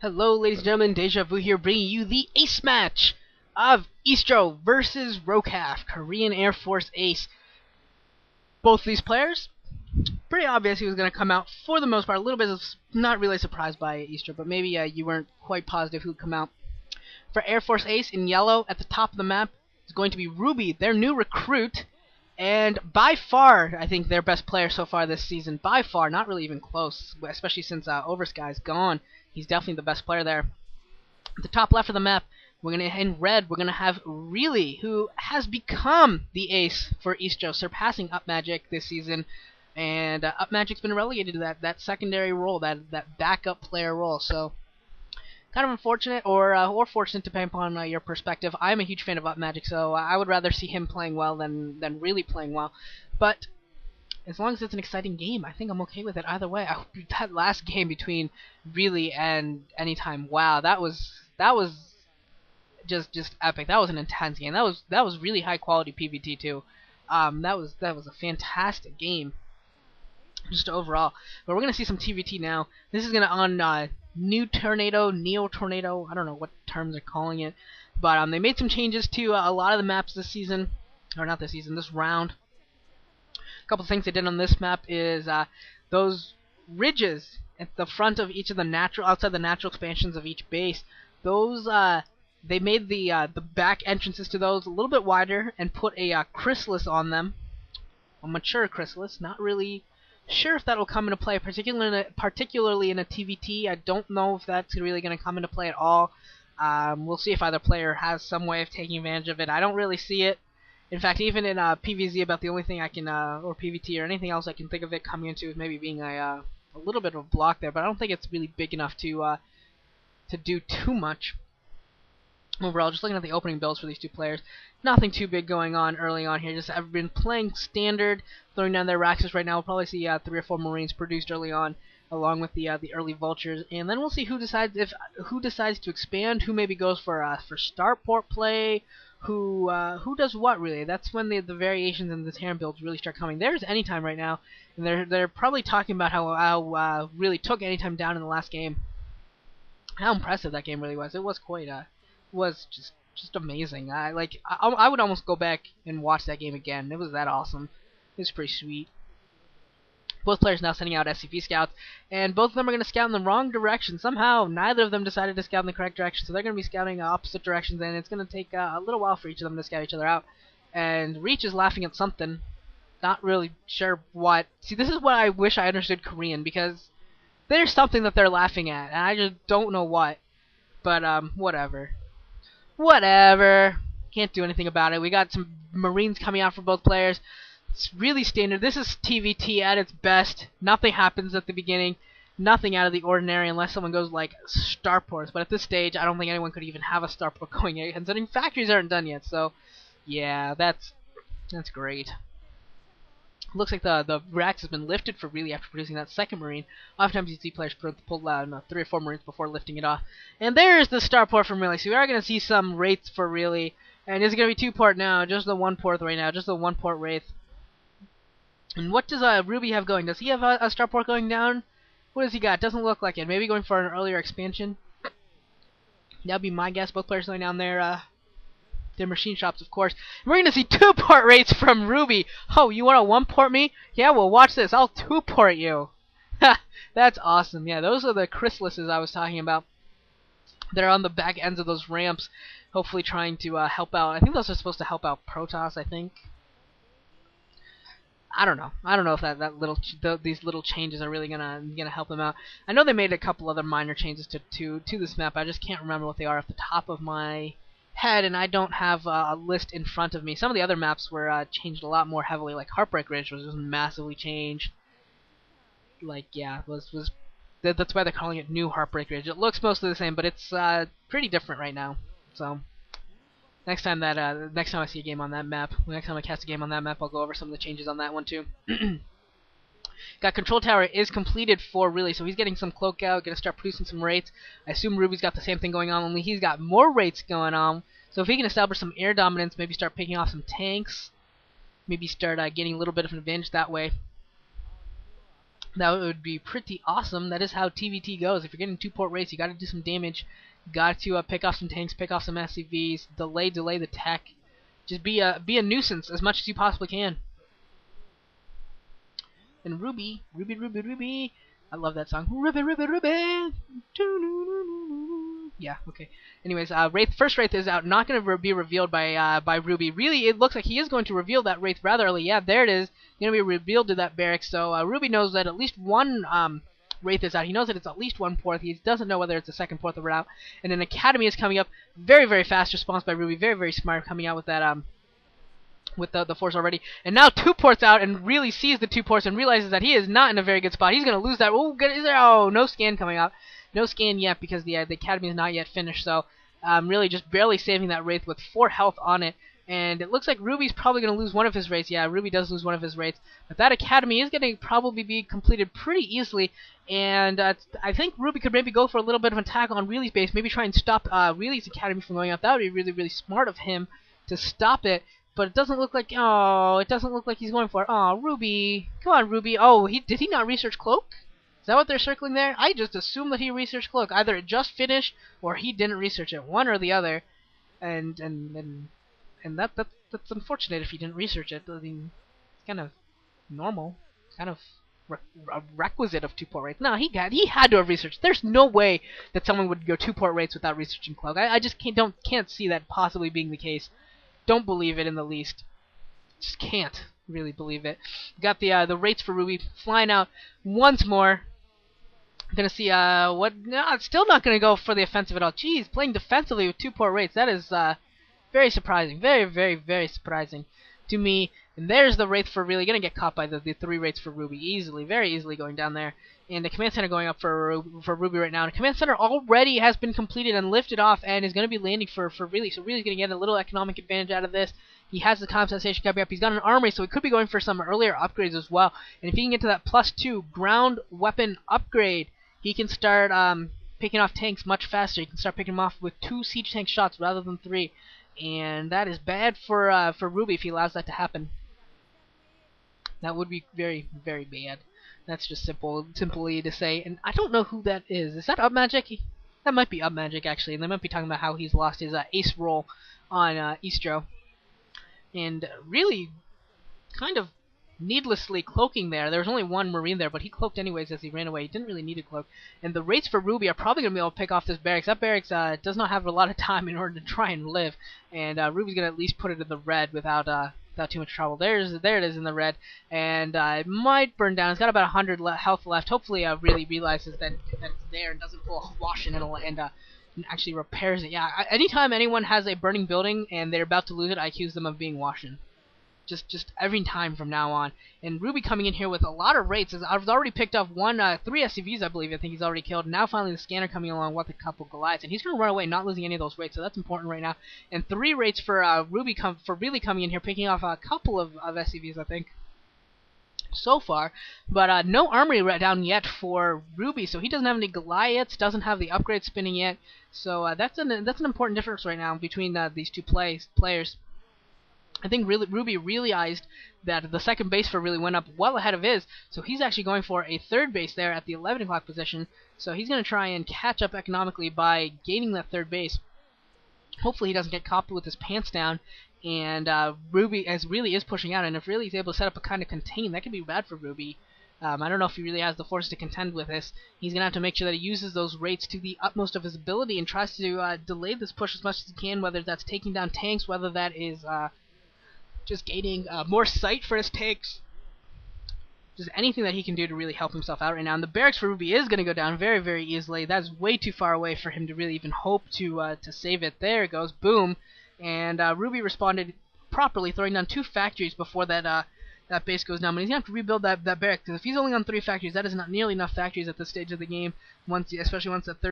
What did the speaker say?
Hello, ladies and gentlemen, Deja Vu here, bringing you the ace match of ESTRO versus Rokaf, Korean Air Force Ace. Both these players, pretty obvious he was going to come out for the most part. A little bit of not really surprised by ESTRO, but maybe you weren't quite positive who'd come out. For Air Force Ace in yellow at the top of the map is going to be Ruby, their new recruit, and by far, I think their best player so far this season. By far, not really even close, especially since Oversky's gone. He's definitely the best player there. At the top left of the map, in red, we're gonna have Really, who has become the ace for ESTRO, surpassing UpMagic this season. And UpMagic's been relegated to that secondary role, that backup player role. So kind of unfortunate, or fortunate, depending upon your perspective. I'm a huge fan of UpMagic, so I would rather see him playing well than Really playing well. But as long as it's an exciting game, I think I'm okay with it either way. That last game between Really and Anytime, wow, that was just epic. That was an intense game. That was really high quality PvT too. That was a fantastic game, just overall. But we're gonna see some TVT now. This is gonna on New Tornado, Neo Tornado. I don't know what terms they're calling it, but they made some changes to a lot of the maps this season, or not this season, this round. A couple things they did on this map is those ridges at the front of each of the outside the natural expansions of each base. Those they made the back entrances to those a little bit wider and put a chrysalis on them, a mature chrysalis. Not really sure if that'll come into play, particularly in a TVT. I don't know if that's really going to come into play at all. We'll see if either player has some way of taking advantage of it. I don't really see it. In fact, even in PvZ, about the only thing I can, or PvT or anything else I can think of it coming into is maybe being a little bit of a block there, but I don't think it's really big enough to do too much. Overall, just looking at the opening builds for these two players, nothing too big going on early on here. Just have been playing standard, throwing down their Raxus right now. We'll probably see 3 or 4 Marines produced early on, along with the early Vultures, and then we'll see who decides to expand, who maybe goes for starport play. Who does what really? That's when the variations in the Terran builds really start coming. There's Anytime right now, and they're probably talking about how Really took Anytime down in the last game. How impressive that game really was. It was quite was just amazing. I would almost go back and watch that game again. It was that awesome. It was pretty sweet. Both players now sending out SCP scouts, and both of them are going to scout in the wrong direction. Somehow, neither of them decided to scout in the correct direction, so they're going to be scouting opposite directions, and it's going to take a little while for each of them to scout each other out. And Reach is laughing at something. Not really sure what. See, this is what I wish I understood Korean, because there's something that they're laughing at, and I just don't know what. But, whatever. Whatever. Can't do anything about it. We got some Marines coming out for both players. It's really standard. This is TVT at its best. Nothing happens at the beginning. Nothing out of the ordinary unless someone goes like starports. But at this stage, I don't think anyone could even have a starport going yet, considering factories aren't done yet. So, yeah, that's great. Looks like the Rax has been lifted for Really after producing that second Marine. Oftentimes you see players pull out 3 or 4 Marines before lifting it off. And there's the starport from Really. So we are going to see some Wraiths for Really. And it's going to be 2-port now, just the 1-port right now, just the 1-port Wraith. And what does Ruby have going? Does he have a starport going down? What does he got? Doesn't look like it. Maybe going for an earlier expansion. That'd be my guess. Both players going down their machine shops, of course. And we're going to see 2-port rates from Ruby. Oh, you want to 1-port me? Yeah, well, watch this. I'll 2-port you. Ha! That's awesome. Yeah, those are the chrysalises I was talking about. They're on the back ends of those ramps, hopefully trying to help out. I think those are supposed to help out Protoss, I think. I don't know. I don't know if these little changes are really gonna help them out. I know they made a couple other minor changes to this map. I just can't remember what they are off the top of my head, and I don't have a list in front of me. Some of the other maps were changed a lot more heavily, like Heartbreak Ridge was massively changed. Like, yeah, that's why they're calling it New Heartbreak Ridge. It looks mostly the same, but it's pretty different right now. So next time I see a game on that map, next time I cast a game on that map, I'll go over some of the changes on that one too. Got Control Tower is completed for Really, so he's getting some cloak out, gonna start producing some rates. I assume Ruby's got the same thing going on, only he's got more rates going on. So if he can establish some air dominance, maybe start picking off some tanks, maybe start getting a little bit of an advantage that way. That would be pretty awesome. That is how TVT goes. If you're getting 2-port rates, you got to do some damage. You got to pick off some tanks, pick off some SCVs, delay the tech. Just be a nuisance as much as you possibly can. And Ruby, Ruby. I love that song. Ruby. Yeah, okay. Anyways, first Wraith is out. Not going to be revealed by Ruby. Really, it looks like he is going to reveal that Wraith rather early. Yeah, there it is. Going to be revealed to that barracks. So Ruby knows that at least one Wraith is out. He knows that it's at least 1/4. He doesn't know whether it's a second, fourth, or out. And an Academy is coming up. Very, very fast response by Ruby. Very, very smart coming out with that with the force already. And now 2 ports out and really sees the 2 ports and realizes that he is not in a very good spot. He's going to lose that. Oh, no scan coming out. No scan yet because the Academy is not yet finished. So really just barely saving that Wraith with 4 health on it. And it looks like Ruby's probably going to lose one of his Wraiths. Yeah, Ruby does lose one of his Wraiths. But that Academy is going to probably be completed pretty easily. And I think Ruby could maybe go for a little bit of an attack on Reely's base. Maybe try and stop Reely's Academy from going out. That would be really, really smart of him to stop it. But it doesn't look like, it doesn't look like he's going for it. Oh, Ruby. Come on, Ruby. Oh, did he not research Cloak? Is that what they're circling there? I just assumed that he researched Cloak. Either it just finished, or he didn't research it. One or the other. And that's unfortunate if he didn't research it. I mean, it's kind of normal. Kind of a requisite of 2-port rates. No, he had to have researched. There's no way that someone would go 2-port rates without researching Cloak. I just can't see that possibly being the case. Don't believe it in the least. Just can't really believe it. Got the rates for Ruby flying out once more. Gonna see what? No, it's still not gonna go for the offensive at all. Jeez, playing defensively with 2-port rates. That is very surprising. Very, very, very surprising to me. And there's the Wraith for really gonna get caught by the 3 rates for Ruby easily, very easily going down there. And the command center going up for Ruby right now. The command center already has been completed and lifted off and is going to be landing for Reely. So Reely's going to get a little economic advantage out of this. He has the compensation coming up. He's got an armory, so he could be going for some earlier upgrades as well. And if he can get to that +2 ground weapon upgrade, he can start picking off tanks much faster. He can start picking them off with 2 siege tank shots rather than 3. And that is bad for Ruby if he allows that to happen. That would be very, very bad. That's just simply to say. And I don't know who that is. Is that Up Magic? That might be Up Magic, actually. And they might be talking about how he's lost his ace roll on ESTRO. And really kind of needlessly cloaking there. There was only 1 Marine there, but he cloaked anyways as he ran away. He didn't really need a cloak. And the rates for Ruby are probably going to be able to pick off this barracks. That barracks does not have a lot of time in order to try and live. And Ruby's going to at least put it in the red without too much trouble. There it is in the red, and it might burn down. It's got about 100 health left. Hopefully, really realizes that it's there and doesn't pull a wash in and actually repairs it. Yeah, anytime anyone has a burning building and they're about to lose it, I accuse them of being washin'. Just every time from now on. And Ruby coming in here with a lot of rates. I've already picked up 3 SCVs, I believe. I think he's already killed. Now finally the scanner coming along with a couple Goliaths. And he's going to run away, not losing any of those rates. So that's important right now. And 3 rates for Ruby really coming in here, picking off a couple of SCVs, I think, so far. But no armory down yet for Ruby. So he doesn't have any Goliaths, doesn't have the upgrade spinning yet. So that's an important difference right now between these 2 players. I think Ruby realized that the second base for Reely went up well ahead of his, so he's actually going for a 3rd base there at the 11 o'clock position. So he's going to try and catch up economically by gaining that 3rd base. Hopefully he doesn't get caught with his pants down, and Ruby is pushing out, and if Reely's able to set up a kind of contain, that could be bad for Ruby. I don't know if he really has the force to contend with this. He's going to have to make sure that he uses those rates to the utmost of his ability and tries to delay this push as much as he can, whether that's taking down tanks, whether that is just gaining more sight for his takes. Just anything that he can do to really help himself out right now. And the barracks for Ruby is going to go down very, very easily. That's way too far away for him to really even hope to save it. There it goes. Boom. And Ruby responded properly, throwing down 2 factories before that base goes down. But he's going to have to rebuild that barracks, because if he's only on 3 factories, that is not nearly enough factories at this stage of the game, especially once the 3rd